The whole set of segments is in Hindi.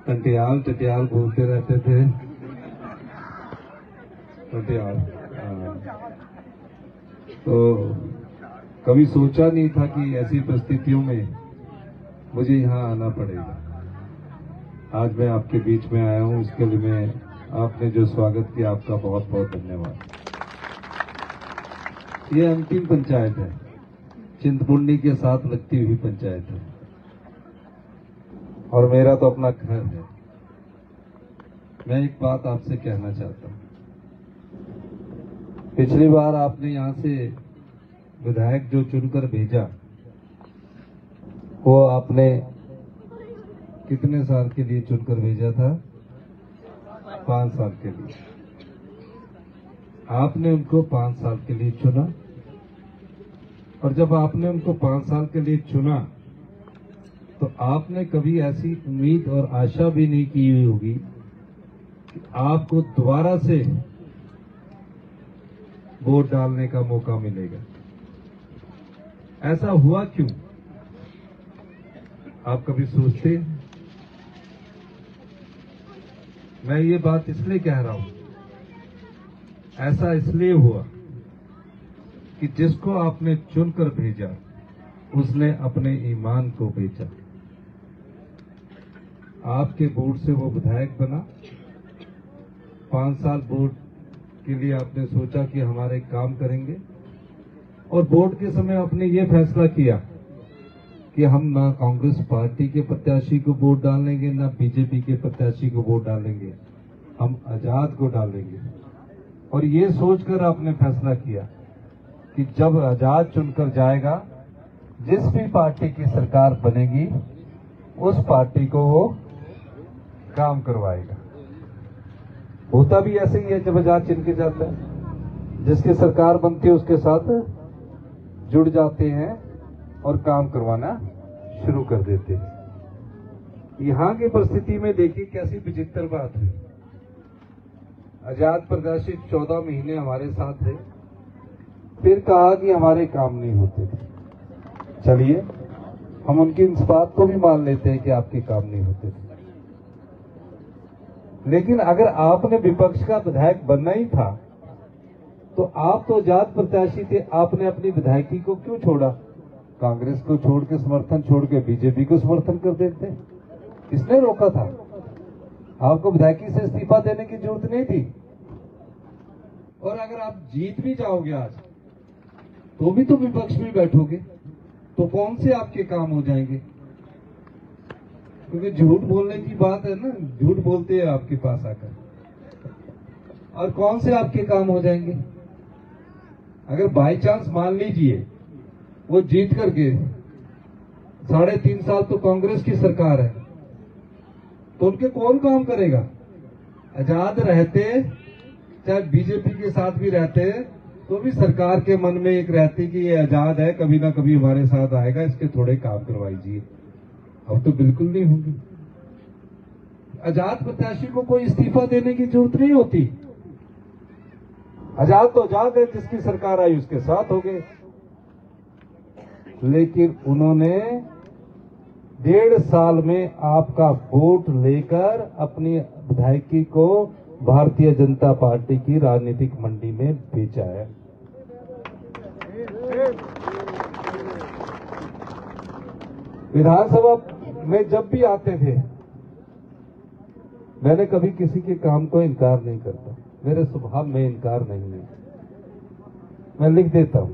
टटियाल टटियाल बोलते रहते थे। टटियाल, तो कभी सोचा नहीं था कि ऐसी परिस्थितियों में मुझे यहाँ आना पड़ेगा। आज मैं आपके बीच में आया हूँ, इसके लिए मैं आपने जो स्वागत किया आपका बहुत बहुत धन्यवाद। ये अंतिम पंचायत है, चिंतपूर्णी के साथ लगती हुई पंचायत है और मेरा तो अपना घर है। मैं एक बात आपसे कहना चाहता हूँ, पिछली बार आपने यहाँ से विधायक जो चुनकर भेजा वो आपने कितने साल के लिए चुनकर भेजा था? 5 साल के लिए। आपने उनको 5 साल के लिए चुना और जब आपने उनको 5 साल के लिए चुना तो आपने कभी ऐसी उम्मीद और आशा भी नहीं की हुई होगी कि आपको दोबारा से वोट डालने का मौका मिलेगा। ऐसा हुआ क्यों? आप कभी सोचते? मैं ये बात इसलिए कह रहा हूं, ऐसा इसलिए हुआ कि जिसको आपने चुनकर भेजा उसने अपने ईमान को बेचा। आपके वोट से वो विधायक बना। 5 साल वोट के लिए आपने सोचा कि हमारे काम करेंगे और वोट के समय आपने ये फैसला किया कि हम ना कांग्रेस पार्टी के प्रत्याशी को वोट डालेंगे ना बीजेपी के प्रत्याशी को वोट डालेंगे, हम आजाद को डालेंगे। और ये सोचकर आपने फैसला किया कि जब आजाद चुनकर जाएगा, जिस भी पार्टी की सरकार बनेगी उस पार्टी को वो काम करवाएगा। होता भी ऐसे ही है, जब आजाद चुन के जाता है जिसकी सरकार बनती है उसके साथ जुड़ जाते हैं और काम करवाना शुरू कर देते हैं। यहां की परिस्थिति में देखिए कैसी विचित्र बात है। आजाद प्रत्याशी 14 महीने हमारे साथ रहे, फिर कहा कि हमारे काम नहीं होते थे। चलिए हम उनकी इस बात को भी मान लेते हैं कि आपके काम नहीं होते थे, लेकिन अगर आपने विपक्ष का विधायक बनना ही था तो आप तो आजाद प्रत्याशी थे, आपने अपनी विधायकी को क्यों छोड़ा? कांग्रेस को छोड़ के, समर्थन छोड़ के बीजेपी को समर्थन कर देते। किसने रोका था? आपको विधायकी से इस्तीफा देने की जरूरत नहीं थी। और अगर आप जीत भी जाओगे आज तो भी तो विपक्ष में बैठोगे, तो कौन से आपके काम हो जाएंगे? क्योंकि झूठ बोलने की बात है ना, झूठ बोलते हैं आपके पास आकर, और कौन से आपके काम हो जाएंगे? अगर बाई चांस मान लीजिए वो जीत करके 3.5 साल तो कांग्रेस की सरकार है, तो उनके कौन काम करेगा? आजाद रहते, चाहे बीजेपी के साथ भी रहते, तो भी सरकार के मन में एक रहती कि ये आजाद है, कभी ना कभी हमारे साथ आएगा, इसके थोड़े काम करवाइए। अब तो बिल्कुल नहीं होंगे। आजाद प्रत्याशी को कोई इस्तीफा देने की जरूरत नहीं होती। आजाद तो आजाद है, जिसकी सरकार आई उसके साथ हो गए। लेकिन उन्होंने 1.5 साल में आपका वोट लेकर अपनी विधायकी को भारतीय जनता पार्टी की राजनीतिक मंडी में बेचा है। विधानसभा में जब भी आते थे, मैंने कभी किसी के काम को इनकार नहीं करता, मेरे स्वभाव में इनकार नहीं है। मैं लिख देता हूं,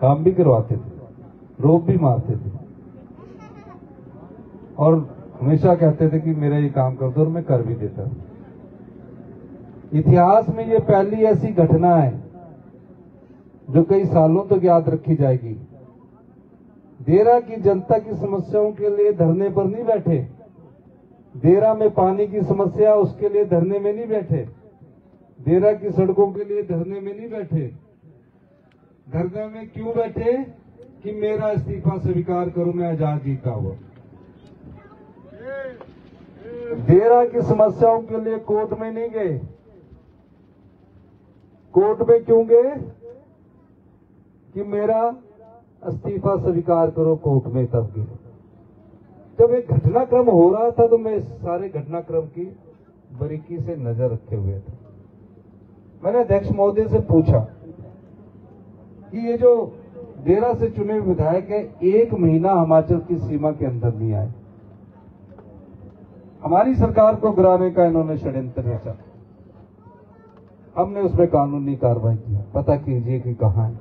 काम भी करवाते थे, रोक भी मारते थे और हमेशा कहते थे कि मेरा ये काम कर दो, और मैं कर भी देता। इतिहास में ये पहली ऐसी घटना है जो कई सालों तक याद रखी जाएगी। देरा की जनता की समस्याओं के लिए धरने पर नहीं बैठे, देरा में पानी की समस्या उसके लिए धरने में नहीं बैठे, देरा की सड़कों के लिए धरने में नहीं बैठे। धरने में क्यों बैठे? कि मेरा इस्तीफा स्वीकार करो, मैं आजाद जीता हुआ। देरा की समस्याओं के लिए कोर्ट में नहीं गए। कोर्ट में क्यों गए? कि मेरा इस्तीफा स्वीकार करो, कोर्ट में तब गए। जब एक घटनाक्रम हो रहा था तो मैं इस सारे घटनाक्रम की बारीकी से नजर रखे हुए था। मैंने अध्यक्ष महोदय से पूछा कि ये जो देरा से चुने हुए विधायक है, 1 महीना हिमाचल की सीमा के अंदर नहीं आए, हमारी सरकार को गिराने का इन्होंने षड्यंत्र रचा। हमने उसमें कानूनी कार्रवाई की, पता कीजिए कि कहां है।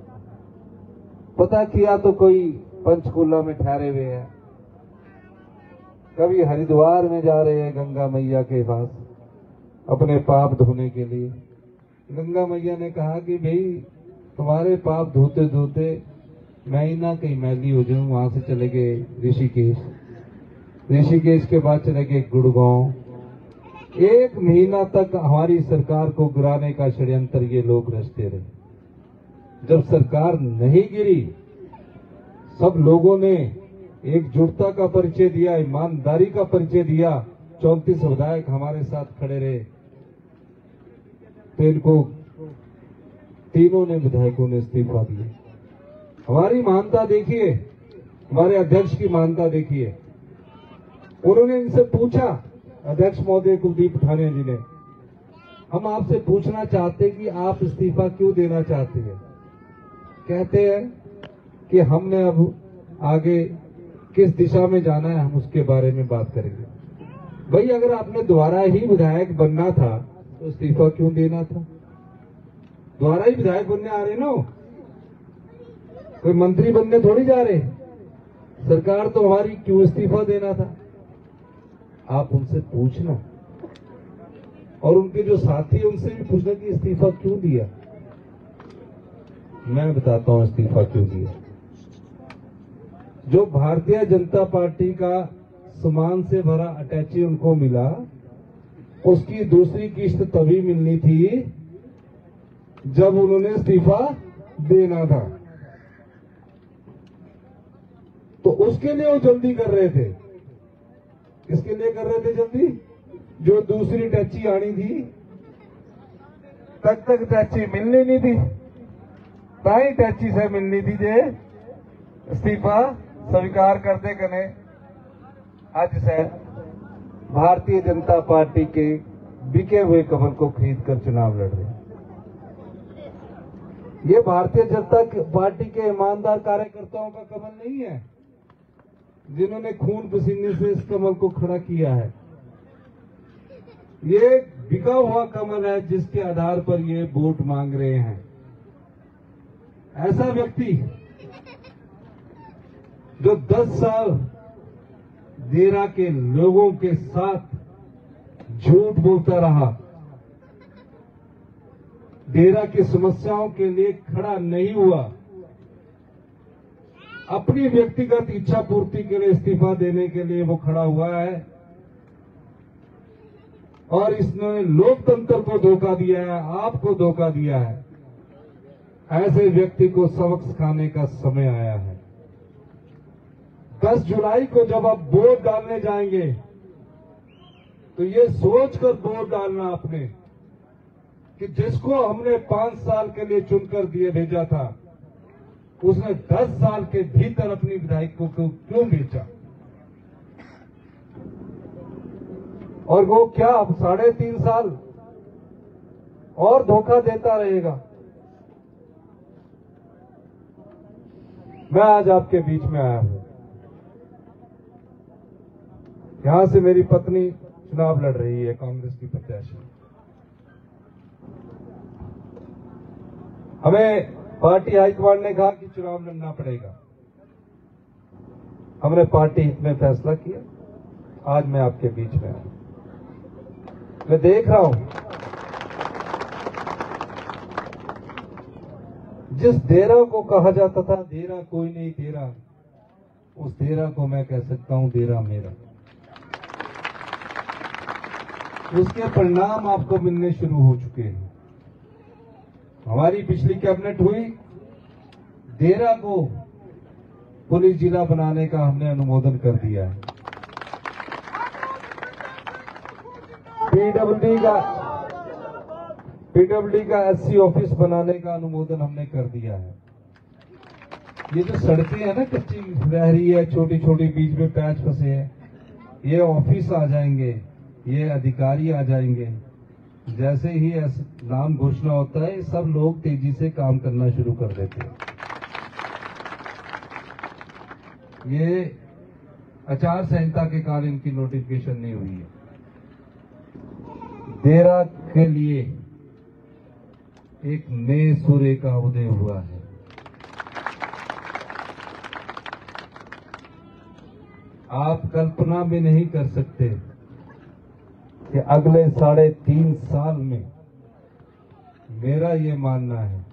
पता किया तो कोई पंचकूला में ठहरे हुए हैं, कभी हरिद्वार में जा रहे हैं गंगा मैया के पास अपने पाप धोने के लिए। गंगा मैया ने कहा कि भाई तुम्हारे पाप धोते धोते मैं ही ना कहीं मैली हो जाऊं। वहां से चले गए ऋषिकेश, ऋषिकेश के बाद चले गए गुड़गांव। 1 महीना तक हमारी सरकार को गिराने का षड्यंत्र ये लोग रचते रहे। जब सरकार नहीं गिरी, सब लोगों ने एकजुटता का परिचय दिया, ईमानदारी का परिचय दिया, 34 विधायक हमारे साथ खड़े रहे, तो इनको तीनों ने विधायकों ने इस्तीफा दिया। हमारी महानता देखिए, हमारे अध्यक्ष की महानता देखिए। उन्होंने इनसे पूछा, अध्यक्ष महोदय कुलदीप ठाणे जी ने, हम आपसे पूछना चाहते कि आप इस्तीफा क्यों देना चाहते हैं। कहते हैं कि हमने अब आगे किस दिशा में जाना है, हम उसके बारे में बात करेंगे। भाई अगर आपने दोबारा ही विधायक बनना था तो इस्तीफा क्यों देना था। दोबारा ही विधायक बनने आ रहे ना, कोई मंत्री बनने थोड़ी जा रहे। सरकार तो हमारी, क्यों इस्तीफा देना था। आप उनसे पूछना, और उनके जो साथी हैं उनसे भी पूछना कि इस्तीफा क्यों दिया। मैं बताता हूं इस्तीफा क्यों दिया। जो भारतीय जनता पार्टी का सामान से भरा अटैची उनको मिला, उसकी दूसरी किस्त तभी मिलनी थी जब उन्होंने इस्तीफा देना था। तो उसके लिए वो जल्दी कर रहे थे। किसके लिए कर रहे थे जल्दी। जो दूसरी टैची आनी थी तक टैची मिलनी नहीं थी, ताई टैची से मिलनी थी जे इस्तीफा स्वीकार करते कने। आज से भारतीय जनता पार्टी के बिके हुए कमल को खरीद कर चुनाव लड़ रहे हैं। ये भारतीय जनता पार्टी के ईमानदार कार्यकर्ताओं का कमल नहीं है, जिन्होंने खून पसीने से इस कमल को खड़ा किया है। ये बिका हुआ कमल है जिसके आधार पर ये वोट मांग रहे हैं। ऐसा व्यक्ति जो 10 साल देरा के लोगों के साथ झूठ बोलता रहा, देरा की समस्याओं के लिए खड़ा नहीं हुआ, अपनी व्यक्तिगत इच्छा पूर्ति के लिए इस्तीफा देने के लिए वो खड़ा हुआ है, और इसने लोकतंत्र को धोखा दिया है, आपको धोखा दिया है। ऐसे व्यक्ति को सबक सिखाने का समय आया है। 10 जुलाई को जब आप वोट डालने जाएंगे तो ये सोचकर वोट डालना आपने कि जिसको हमने 5 साल के लिए चुनकर दिए भेजा था, उसने 10 साल के भीतर अपनी विधायकों को क्यों बेचा, और वो क्या अब 3.5 साल और धोखा देता रहेगा। मैं आज आपके बीच में आया हूं। यहां से मेरी पत्नी चुनाव लड़ रही है, कांग्रेस की प्रत्याशी। हमें पार्टी हाईकमांड ने कहा कि चुनाव लड़ना पड़ेगा। हमने पार्टी हित में फैसला किया। आज मैं आपके बीच में आया। मैं देख रहा हूं जिस डेरा को कहा जाता था डेरा कोई नहीं तेरा, उस डेरा को मैं कह सकता हूं डेरा मेरा। उसके परिणाम आपको मिलने शुरू हो चुके हैं। हमारी पिछली कैबिनेट हुई, डेरा को पुलिस जिला बनाने का हमने अनुमोदन कर दिया है। पीडब्ल्यूडी का एससी ऑफिस बनाने का अनुमोदन हमने कर दिया है। ये जो सड़कें हैं ना, कच्ची रह रही है, छोटी छोटी बीच में पैच फंसे हैं, ये ऑफिस आ जाएंगे, ये अधिकारी आ जाएंगे। जैसे ही नाम घोषणा होता है सब लोग तेजी से काम करना शुरू कर देते हैं। ये आचार संहिता के कारण इनकी नोटिफिकेशन नहीं हुई है। देरा के लिए एक नए सूर्य का उदय हुआ है। आप कल्पना भी नहीं कर सकते कि अगले 3.5 साल में मेरा ये मानना है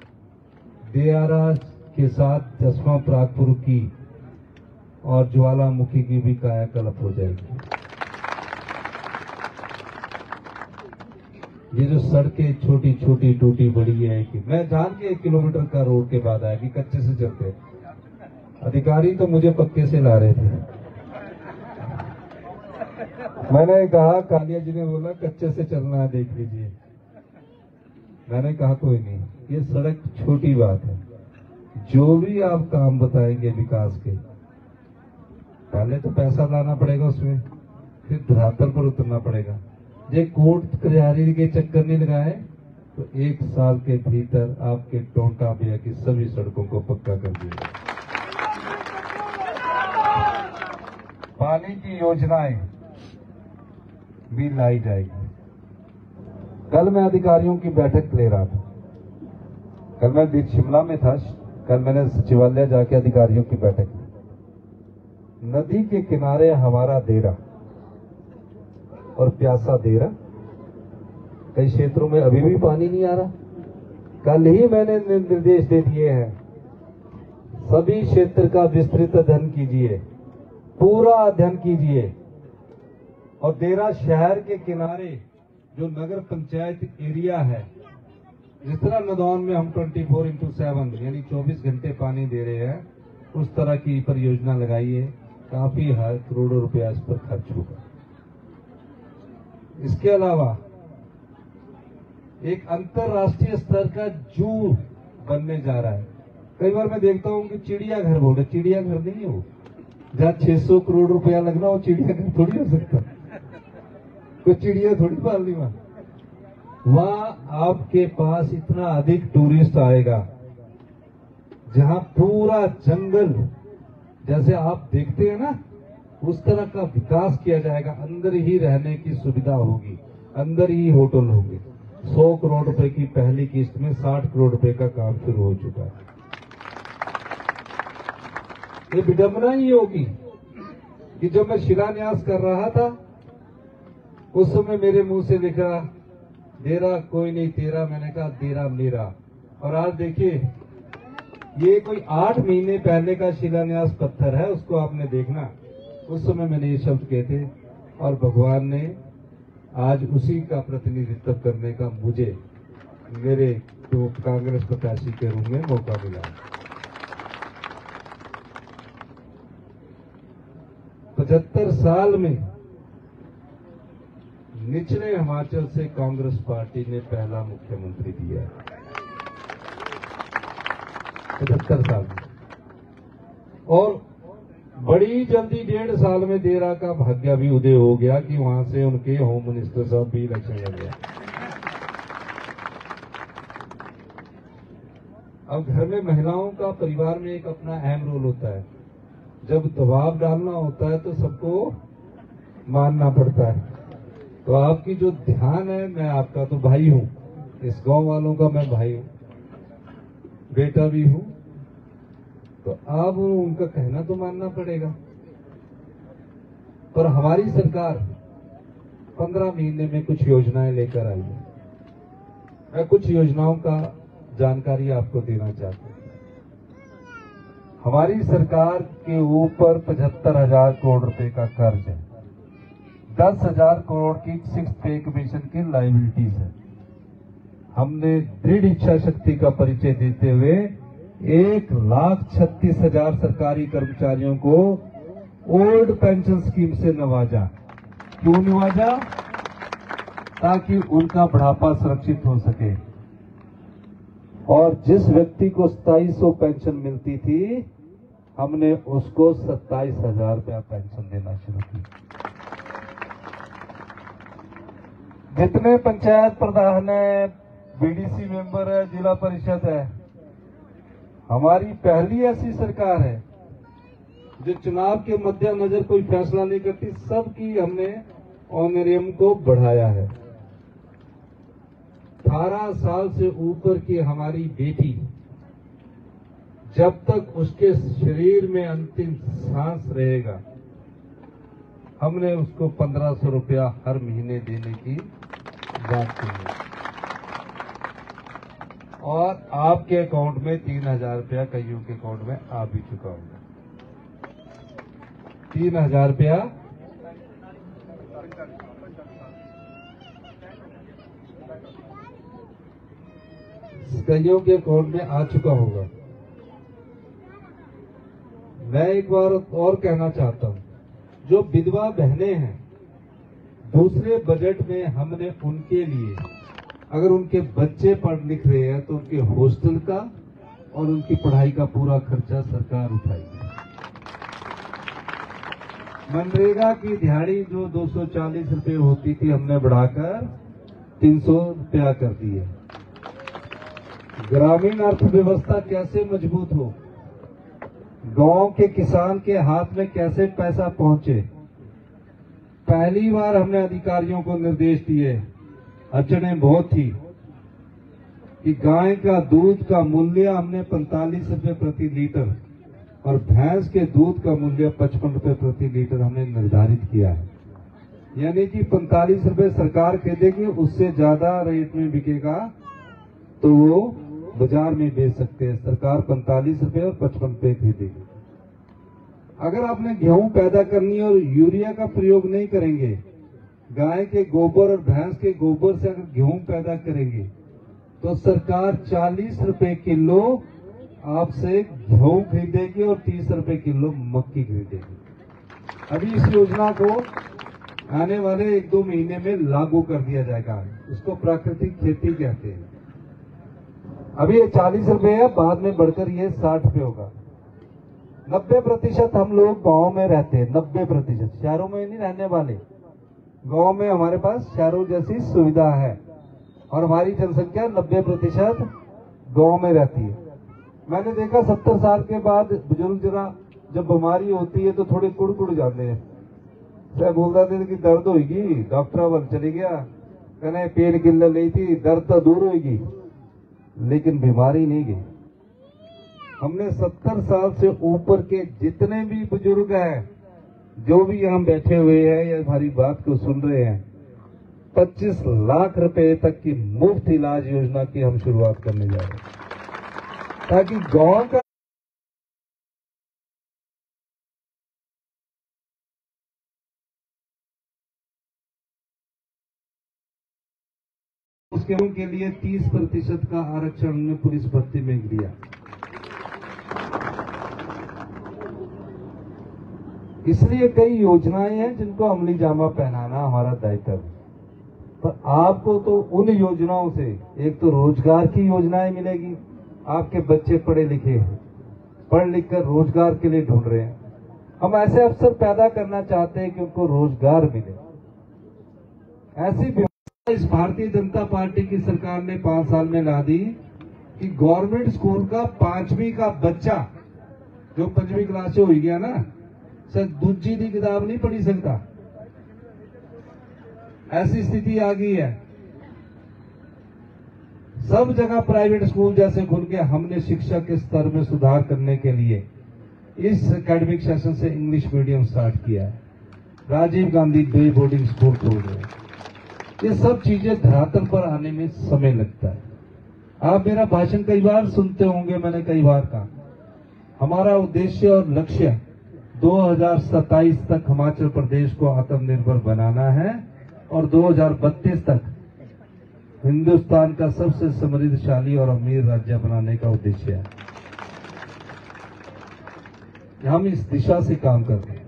दियारा के साथ जसवां प्रागपुर की और ज्वालामुखी की भी कायाकल्प हो जाएगी। ये जो सड़कें छोटी छोटी टूटी बड़ी है कि मैं जान के 1 किलोमीटर का रोड के बाद आया कि कच्चे से चलते, अधिकारी तो मुझे पक्के से ला रहे थे। मैंने कहा, कालिया जी ने बोला कच्चे से चलना है, देख लीजिए। मैंने कहा कोई नहीं, ये सड़क छोटी बात है। जो भी आप काम बताएंगे विकास के, पहले तो पैसा लाना पड़ेगा उसमें, फिर धरातल पर उतरना पड़ेगा। ये कोर्ट कचहरी के चक्कर नहीं लगाए तो 1 साल के भीतर आपके टोंटा बिया की सभी सड़कों को पक्का कर दिया। पानी की योजनाएं भी लाई जाएगी। कल मैं अधिकारियों की बैठक ले रहा था। कल मैं शिमला में था। कल मैंने सचिवालय जाके अधिकारियों की बैठक की। नदी के किनारे हमारा देरा और प्यासा देरा, कई क्षेत्रों में अभी भी पानी नहीं आ रहा। कल ही मैंने निर्देश दे दिए हैं, सभी क्षेत्र का विस्तृत अध्ययन कीजिए, पूरा अध्ययन कीजिए। और देरा शहर के किनारे जो नगर पंचायत एरिया है, जिस तरह नदौन में हम 24/7 यानी 24 घंटे पानी दे रहे हैं, उस तरह की परियोजना लगाइए। काफी करोड़ों रुपया इस पर खर्च होगा। इसके अलावा एक अंतरराष्ट्रीय स्तर का जू बनने जा रहा है। कई बार मैं देखता हूँ कि चिड़ियाघर बोल रहे, चिड़ियाघर नहीं हो, जहाँ 600 करोड़ रुपया लगना हो चिड़ियाघर थोड़ी हो सकता। कोई चिड़िया थोड़ी पालनी वहां आपके पास इतना अधिक टूरिस्ट आएगा, जहां पूरा जंगल जैसे आप देखते हैं ना, उस तरह का विकास किया जाएगा। अंदर ही रहने की सुविधा होगी, अंदर ही होटल होंगे। 100 करोड़ रुपए की पहली किस्त में 60 करोड़ रुपए का काम शुरू हो चुका है। ये विडंबना ही होगी कि जब मैं शिलान्यास कर रहा था उस समय मेरे मुंह से लिखा देरा कोई नहीं तेरा, मैंने कहा देरा मेरा। और आज देखिए, ये कोई 8 महीने पहले का शिलान्यास पत्थर है, उसको आपने देखना। उस समय मैंने ये शब्द कहे थे और भगवान ने आज उसी का प्रतिनिधित्व करने का मुझे मेरे तो कांग्रेस प्रत्याशी के रूप में मौका मिला। 75 साल में निचले हिमाचल से कांग्रेस पार्टी ने पहला मुख्यमंत्री दिया है। 75 साल में। और बड़ी जल्दी 1.5 साल में देरा का भाग्य भी उदय हो गया कि वहां से उनके होम मिनिस्टर साहब भी इलेक्शन लड़ गया। अब घर में महिलाओं का परिवार में एक अपना अहम रोल होता है। जब दबाव डालना होता है तो सबको मानना पड़ता है। तो आपकी जो ध्यान है, मैं आपका तो भाई हूं, इस गांव वालों का मैं भाई हूं, बेटा भी हूं, तो आप उनका कहना तो मानना पड़ेगा। पर हमारी सरकार 15 महीने में कुछ योजनाएं लेकर आई है। मैं कुछ योजनाओं का जानकारी आपको देना चाहता हूं। हमारी सरकार के ऊपर 75,000 करोड़ रुपए का कर्ज है। 10,000 करोड़ की 6th पे कमीशन की लायबिलिटीज है। हमने दृढ़ इच्छा शक्ति का परिचय देते हुए 1,36,000 सरकारी कर्मचारियों को ओल्ड पेंशन स्कीम से नवाजा। क्यों नवाजा? ताकि उनका बुढ़ापा सुरक्षित हो सके। और जिस व्यक्ति को 2700 पेंशन मिलती थी, हमने उसको 27,000 रुपया पेंशन देना शुरू की। जितने पंचायत प्रधान है, बीडीसी मेंबर है, जिला परिषद है, हमारी पहली ऐसी सरकार है जो चुनाव के मद्देनजर कोई फैसला नहीं करती, सबकी हमने ऑनरेरियम को बढ़ाया है। 18 साल से ऊपर की हमारी बेटी, जब तक उसके शरीर में अंतिम सांस रहेगा, हमने उसको 1500 रुपया हर महीने देने की बात की है। और आपके अकाउंट में 3000 रुपया कईयों के अकाउंट में आ भी चुका होगा। 3000 रुपया कईयों के अकाउंट में आ चुका होगा। मैं एक बार और कहना चाहता हूं, जो विधवा बहनें हैं, दूसरे बजट में हमने उनके लिए, अगर उनके बच्चे पढ़ लिख रहे हैं तो उनके हॉस्टल का और उनकी पढ़ाई का पूरा खर्चा सरकार उठाएगी। मनरेगा की दिहाड़ी जो 240 रुपये होती थी, हमने बढ़ाकर 300 रुपया कर दी है। ग्रामीण अर्थव्यवस्था कैसे मजबूत हो, गांव के किसान के हाथ में कैसे पैसा पहुंचे, पहली बार हमने अधिकारियों को निर्देश दिए। अड़चनें बहुत थी कि गाय का दूध का मूल्य हमने 45 रुपये प्रति लीटर और भैंस के दूध का मूल्य 55 रुपये प्रति लीटर हमने निर्धारित किया है। यानी कि 45 रुपये सरकार खरीदेगी, उससे ज्यादा रेट में बिकेगा तो वो बाजार में बेच सकते हैं। सरकार 45 रुपये और 55 रुपये खरीदेगी। अगर आपने गेहूं पैदा करनी है और यूरिया का प्रयोग नहीं करेंगे, गाय के गोबर और भैंस के गोबर से अगर गेहूं पैदा करेंगे तो सरकार 40 रुपये किलो आपसे गेहूं खरीदेगी और 30 रुपये किलो मक्की खरीदेगी। अभी इस योजना को आने वाले 1-2 महीने में लागू कर दिया जाएगा। इसको प्राकृतिक खेती कहते हैं। अभी ये 40 रुपये है, बाद में बढ़कर ये 60 रुपये होगा। 90% हम लोग गांव में रहते हैं, 90% शहरों में नहीं रहने वाले। गांव में हमारे पास शहरों जैसी सुविधा है और हमारी जनसंख्या 90% गांव में रहती है। मैंने देखा 70 साल के बाद बुजुर्ग जरा जब बीमारी होती है तो थोड़े कुड़ जाते हैं। मैं बोलता थे कि दर्द होगी, डॉक्टर वाल चली गया, कहने पेन किलर ली थी, दर्द तो दूर होगी लेकिन बीमारी नहीं गई। हमने 70 साल से ऊपर के जितने भी बुजुर्ग हैं, जो भी यहाँ बैठे हुए हैं या हमारी बात को सुन रहे हैं, 25 लाख रुपए तक की मुफ्त इलाज योजना की हम शुरुआत करने जा रहे हैं, ताकि गांव का उसके उनके लिए 30% का आरक्षण हमने पुलिस भर्ती में दिया। इसलिए कई योजनाएं हैं जिनको अमली जामा पहनाना हमारा दायित्व है। पर आपको तो उन योजनाओं से एक तो रोजगार की योजनाएं मिलेगी। आपके बच्चे पढ़े लिखे हैं, पढ़ लिख कर रोजगार के लिए ढूंढ रहे हैं। हम ऐसे अवसर पैदा करना चाहते हैं कि उनको रोजगार मिले। ऐसी व्यवस्था इस भारतीय जनता पार्टी की सरकार ने 5 साल में ला दी कि गवर्नमेंट स्कूल का 5वीं का बच्चा जो 5वीं क्लास से हो गया ना, सर दूसरी की किताब नहीं पढ़ी सकता। ऐसी स्थिति आ गई है। सब जगह प्राइवेट स्कूल जैसे खुल के हमने शिक्षा के स्तर में सुधार करने के लिए इस एकेडमिक सेशन से इंग्लिश मीडियम स्टार्ट किया है। Rajiv Gandhi day boarding school खोल रहे हैं। ये सब चीजें धरातल पर आने में समय लगता है। आप मेरा भाषण कई बार सुनते होंगे, मैंने कई बार कहा हमारा उद्देश्य और लक्ष्य 2027 तक हिमाचल प्रदेश को आत्मनिर्भर बनाना है और 2032 तक हिंदुस्तान का सबसे समृद्धशाली और अमीर राज्य बनाने का उद्देश्य है। हम इस दिशा से काम कर रहे हैं।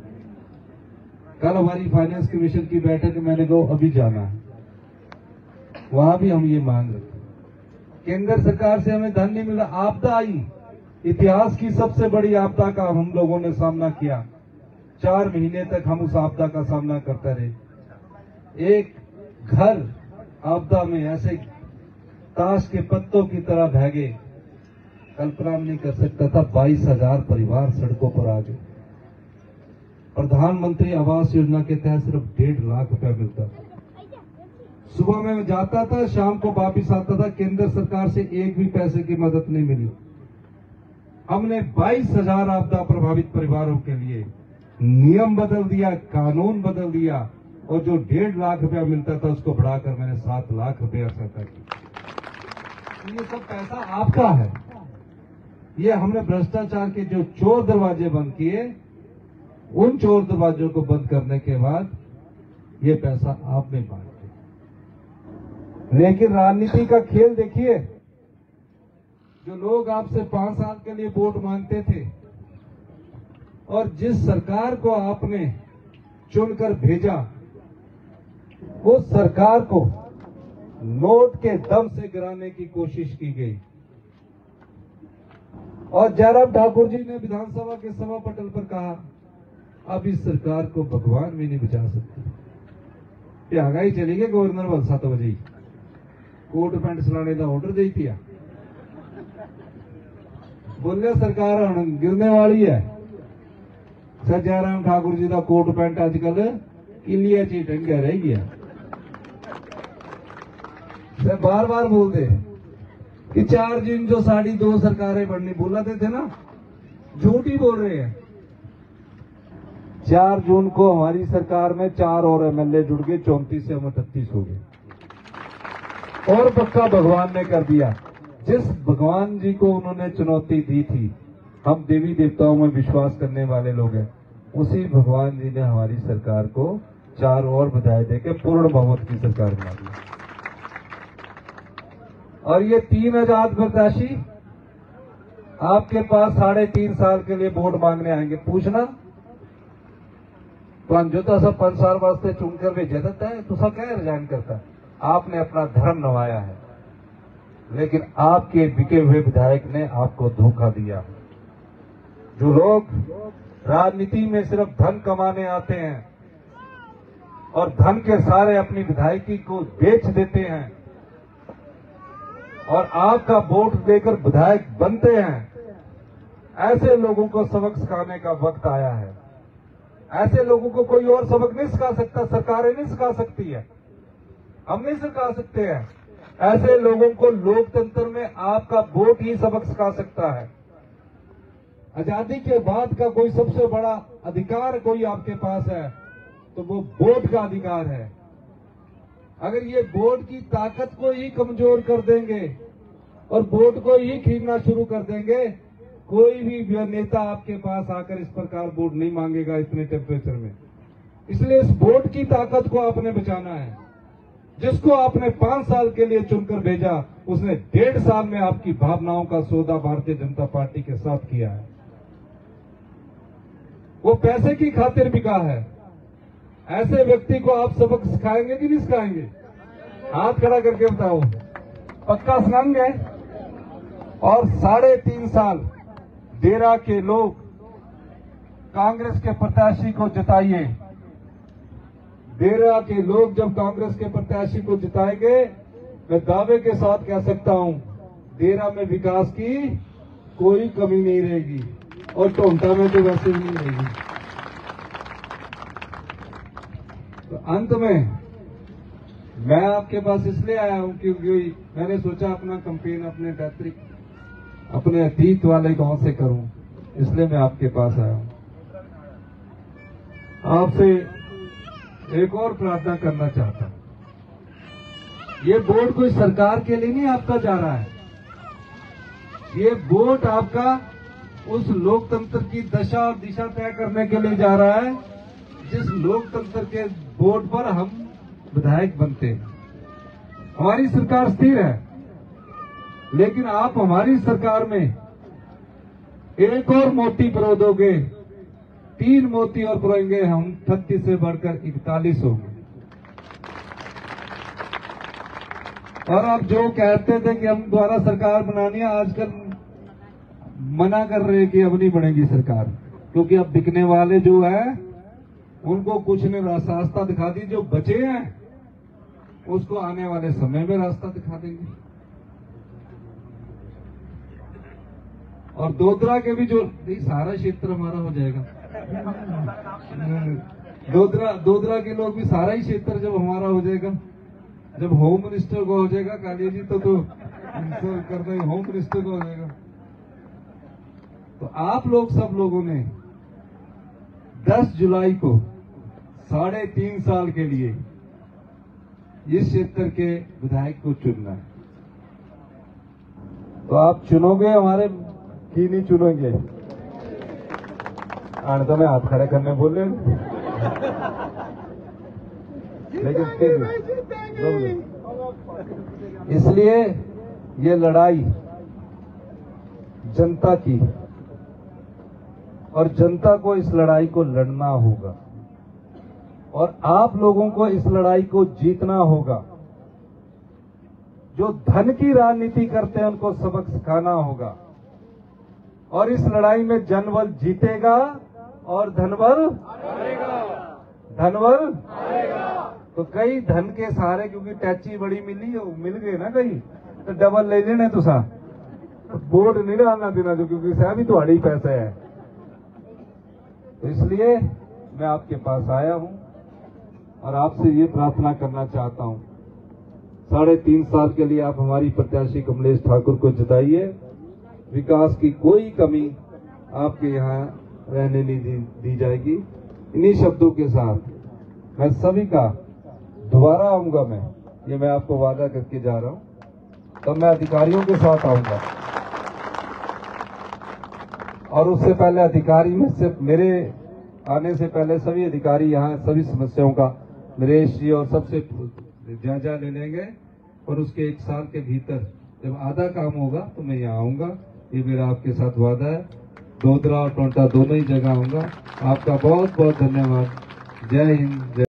कल हमारी फाइनेंस कमीशन की बैठक मैंने कहा अभी जाना है, वहां भी हम ये मांग रहे हैं। केंद्र सरकार से हमें धन नहीं मिला, आपदा आई, इतिहास की सबसे बड़ी आपदा का हम लोगों ने सामना किया। 4 महीने तक हम उस आपदा का सामना करते रहे। एक घर आपदा में ऐसे ताश के पत्तों की तरह भागे, कल्पना नहीं कर सकता था। 22,000 परिवार सड़कों पर आ गए। प्रधानमंत्री आवास योजना के तहत सिर्फ 1.5 लाख रुपया मिलता था। सुबह में मैं जाता था, शाम को वापिस आता था, केंद्र सरकार से एक भी पैसे की मदद नहीं मिली। हमने 22,000 आपदा प्रभावित परिवारों के लिए नियम बदल दिया, कानून बदल दिया, और जो 1.5 लाख रुपया मिलता था उसको बढ़ाकर मैंने 7 लाख रुपया सहायता की। ये सब पैसा आपका है। ये हमने भ्रष्टाचार के जो चोर दरवाजे बंद किए, उन चोर दरवाजों को बंद करने के बाद ये पैसा आपने बांट दिया। लेकिन राजनीति का खेल देखिए, जो लोग आपसे 5 साल के लिए वोट मांगते थे और जिस सरकार को आपने चुनकर भेजा, उस सरकार को नोट के दम से गिराने की कोशिश की गई। और जयराम ठाकुर जी ने विधानसभा के सभा पटल पर कहा, अब इस सरकार को भगवान भी नहीं बचा सकते। आगाही चली गई गवर्नर वाल 7 बजे कोट पैंट सलाने का ऑर्डर दे दिया। बोले सरकार हम गिरने वाली है। सर जयराम ठाकुर जी का कोट पैंट अजकल किलिया च टंगा रह गया। सर बार बार बोलते कि 4 जून जो साड़ी 2 सरकारें बढ़नी बोलाते थे ना, झूठ ही बोल रहे हैं। 4 जून को हमारी सरकार में 4 और एमएलए जुड़ गए, 34 से हम 38 हो गए। और पक्का भगवान ने कर दिया। जिस भगवान जी को उन्होंने चुनौती दी थी, हम देवी देवताओं में विश्वास करने वाले लोग हैं, उसी भगवान जी ने हमारी सरकार को 4 और बधाई देकर पूर्ण बहुमत की सरकार बना दी। और ये 3 आजाद प्रत्याशी आपके पास 3.5 साल के लिए वोट मांगने आएंगे। पूछना जो तो सब 5 साल वास्ते चुनकर भेजा था, तो सब क्या रिजाइन करता। आपने अपना धर्म नवाया है, लेकिन आपके बिके हुए विधायक ने आपको धोखा दिया। जो लोग राजनीति में सिर्फ धन कमाने आते हैं और धन के सारे अपनी विधायकी को बेच देते हैं और आपका वोट देकर विधायक बनते हैं, ऐसे लोगों को सबक सिखाने का वक्त आया है। ऐसे लोगों को कोई और सबक नहीं सिखा सकता, सरकारें नहीं सिखा सकती है, हम नहीं सिखा सकते हैं। ऐसे लोगों को लोकतंत्र में आपका वोट ही सबक सिखा सकता है। आजादी के बाद का कोई सबसे बड़ा अधिकार कोई आपके पास है तो वो वोट का अधिकार है। अगर ये वोट की ताकत को ही कमजोर कर देंगे और वोट को ही खींचना शुरू कर देंगे, कोई भी नेता आपके पास आकर इस प्रकार वोट नहीं मांगेगा इतने टेम्परेचर में। इसलिए इस वोट की ताकत को आपने बचाना है। जिसको आपने 5 साल के लिए चुनकर भेजा, उसने 1.5 साल में आपकी भावनाओं का सौदा भारतीय जनता पार्टी के साथ किया है। वो पैसे की खातिर बिका है। ऐसे व्यक्ति को आप सबक सिखाएंगे कि नहीं सिखाएंगे? हाथ खड़ा करके बताओ, पक्का सिखाएंगे। और 3.5 साल देरा के लोग कांग्रेस के प्रत्याशी को जिताइए। देरा के लोग जब कांग्रेस के प्रत्याशी को जिताएंगे, मैं दावे के साथ कह सकता हूं, देरा में विकास की कोई कमी नहीं रहेगी और टोंटा में तो वैसे भी नहीं रहेगी। तो अंत में मैं आपके पास इसलिए आया हूं क्योंकि मैंने सोचा अपना कैंपेन अपने पैतृक, अपने अतीत वाले गांव से करूं, इसलिए मैं आपके पास आया हूं। आपसे एक और प्रार्थना करना चाहता हूं। ये वोट कोई सरकार के लिए नहीं आपका जा रहा है, ये वोट आपका उस लोकतंत्र की दशा और दिशा तय करने के लिए जा रहा है जिस लोकतंत्र के वोट पर हम विधायक बनते हैं। हमारी सरकार स्थिर है, लेकिन आप हमारी सरकार में एक और मोती परो दोगे, 3 मोती और परोएंगे, हम 36 से बढ़कर 41 होंगे। और आप जो कहते थे कि हम दोबारा सरकार बनानी है, आजकल मना कर रहे हैं कि अब नहीं बनेगी सरकार, क्योंकि अब बिकने वाले जो है उनको कुछ ने रास्ता दिखा दी। जो बचे हैं उसको आने वाले समय में रास्ता दिखा देंगे। और दोदरा के भी जो सारा क्षेत्र हमारा हो जाएगा, दोदरा के लोग भी सारा ही क्षेत्र जब हमारा हो जाएगा, जब होम मिनिस्टर को हो जाएगा कालिया जी तो करना ही होम मिनिस्टर को हो जाएगा। तो आप लोग सब लोगों ने 10 जुलाई को 3.5 साल के लिए इस क्षेत्र के विधायक को चुनना है। तो आप चुनोगे हमारे की नहीं चुनोगे? तो मैं हाथ खड़े करने बोल रहे हूं, लेकिन फिर इसलिए ये लड़ाई जनता की, और जनता को इस लड़ाई को लड़ना होगा, और आप लोगों को इस लड़ाई को जीतना होगा। जो धन की राजनीति करते हैं उनको सबक सिखाना होगा, और इस लड़ाई में जनबल जीतेगा और धनबल तो कई धन के सहारे, क्योंकि टैची बड़ी मिल गई ना कहीं, तो डबल ले लेने तो सा बोर्ड नहीं डालना देना, जो क्योंकि सह भी तुम्हारे ही पैसे है। तो इसलिए मैं आपके पास आया हूं और आपसे ये प्रार्थना करना चाहता हूं, 3.5 साल के लिए आप हमारी प्रत्याशी कमलेश ठाकुर को जिताइए। विकास की कोई कमी आपके यहाँ रहने नहीं दी जाएगी। इन्हीं शब्दों के साथ मैं सभी का दोबारा आऊंगा, ये मैं आपको वादा करके जा रहा हूं। तब मैं अधिकारियों के साथ आऊंगा, और उससे पहले अधिकारी में से मेरे आने से पहले सभी अधिकारी यहाँ सभी समस्याओं का नरेश जी और सबसे जायजा ले लेंगे, और उसके 1 साल के भीतर जब आधा काम होगा तो मैं यहाँ आऊंगा। ये मेरा आपके साथ वादा है। दोदरा और टोंटा दोनों ही जगह आऊंगा। आपका बहुत बहुत धन्यवाद। जय हिंद।